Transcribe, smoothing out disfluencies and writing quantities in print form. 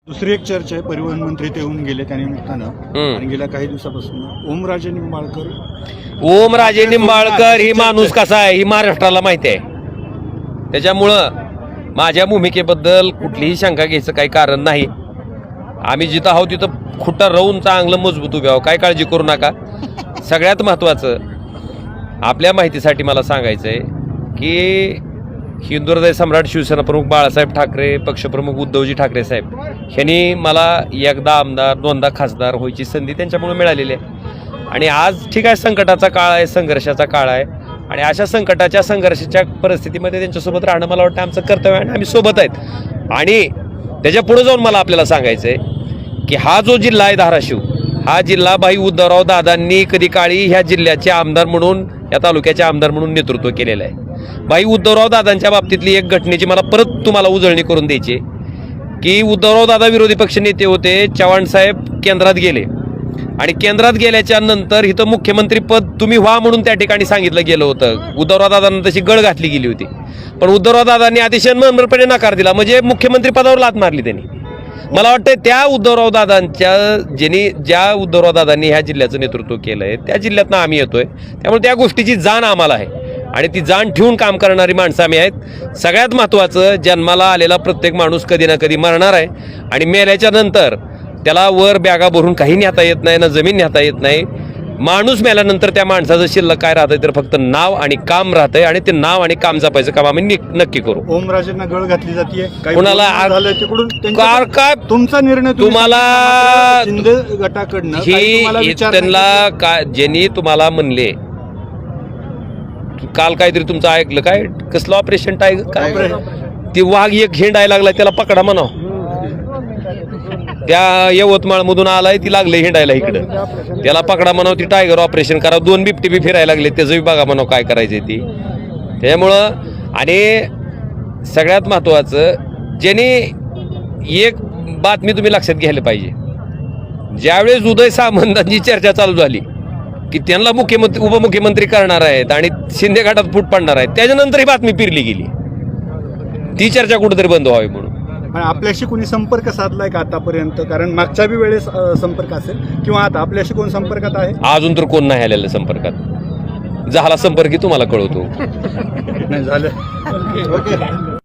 दुसरी एक चर्चा आहे, परिवहन मंत्री ते येऊन गेले त्या निमित्तानं आणि गेल्या काही दिवसापासून ओमराजे निंबाळकर ही माणूस कसा आहे ही महाराष्ट्राला माहिती आहे. त्याच्यामुळं माझ्या भूमिकेबद्दल कुठलीही शंका घ्यायचं काही कारण नाही. आम्ही जिथं आहोत तिथं खुट्टा राहून चांगलं मजबूत उभे आहोत, काय काळजी करू नका. सगळ्यात महत्त्वाचं आपल्या माहितीसाठी मला सांगायचं आहे की हिंदुहृदय सम्राट शिवसेना प्रमुख बाळासाहेब ठाकरे, पक्षप्रमुख उद्धवजी ठाकरे साहेब ह्यांनी मला एकदा आमदार दोनदा खासदार व्हायची संधी त्यांच्यामुळे मिळालेली आहे. आणि आज ठीक आहे, संकटाचा काळ आहे, संघर्षाचा काळ आहे आणि अशा संघर्षाच्या परिस्थितीमध्ये त्यांच्यासोबत राहणं मला वाटतं आमचं कर्तव्य आहे आणि आम्ही सोबत आहेत. आणि त्याच्या पुढे जाऊन मला आपल्याला सांगायचं आहे की हा जो जिल्हा आहे धाराशिव, हा जिल्हा भाई उद्धवराव दादांनी कधी काळी ह्या जिल्ह्याचे आमदार म्हणून, या तालुक्याचे आमदार म्हणून नेतृत्व केलेलं आहे. भाई उद्धवराव दादांच्या बाबतीतली एक घटनेची मला परत तुम्हाला उजळणी करून द्यायची की उद्धवराव दादा विरोधी पक्ष नेते होते, चव्हाण साहेब केंद्रात गेले आणि केंद्रात गेल्याच्या नंतर इथं मुख्यमंत्री पद तुम्ही व्हा म्हणून त्या ठिकाणी सांगितलं गेलं होतं. उद्धवराव दादांना तशी गळ घातली गेली होती, पण उद्धवराव दादांनी अतिशय मनमरपणे नकार दिला, म्हणजे मुख्यमंत्री पदावर लाथ मारली त्यांनी. मला वाटतं त्या उद्धवराव ज्या उद्धवराव दादांनी ह्या जिल्ह्याचं नेतृत्व केलंय त्या जिल्ह्यातनं आम्ही येतोय. त्यामुळे त्या गोष्टीची जाण आम्हाला आहे आणि ती जाण ठेवून काम करणारी माणसं आम्ही आहेत. सगळ्यात महत्त्वाचं, जन्माला आलेला प्रत्येक माणूस कधी ना कधी मरणार आहे आणि मेल्याच्या नंतर त्याला वर बॅगा भरून काही नेता येत नाही, ना जमीन नेता येत नाही. माणूस मेल्यानंतर त्या माणसाचं शिल्लक काय राहतंय तर फक्त नाव आणि काम राहतंय आणि ते नाव आणि काम जपायचं काम आम्ही नक्की करू. ओमराजेंना गळ घातली जाते, कोणाला काय तुमचा निर्णय तुम्हाला शिंदे गटाकडनं त्यांना काय ज्यांनी तुम्हाला म्हणले काल काहीतरी तुमचं ऐकलं काय, कसलं ऑपरेशन टायगर काय, ती वाघ एक हिंडायला लागलाय त्याला पकडा म्हणाव. त्या यवतमाळ मधून आलाय, ती लागले हिंडायला इकडं, त्याला पकडा म्हणाव, ती टायगर ऑपरेशन करा. 2 बिबटे बी फिरायला लागले, त्याचं बघा म्हणाव काय करायचे ती. त्यामुळं आणि सगळ्यात महत्वाचं ज्यांनी एक बातमी तुम्ही लक्षात घ्यायला पाहिजे, ज्यावेळेस उदय सामंतांची चर्चा चालू झाली की त्यांना उपमुख्यमंत्री करणार आहेत आणि शिंदे गटात फूट पडणार आहेत, त्याच्यानंतर ही बातमी फिरली गेली, ती चर्चा कुठेतरी बंद व्हावी म्हणून. आपल्याशी कोणी संपर्क साधलाय का आतापर्यंत? कारण मागच्या बी वेळेस संपर्क असेल किंवा आता आपल्याशी कोण संपर्कात आहे? अजून तर कोण नाही आलेलं संपर्कात. झाला संपर्क तुम्हाला कळवतो. नाही झालं. ओके.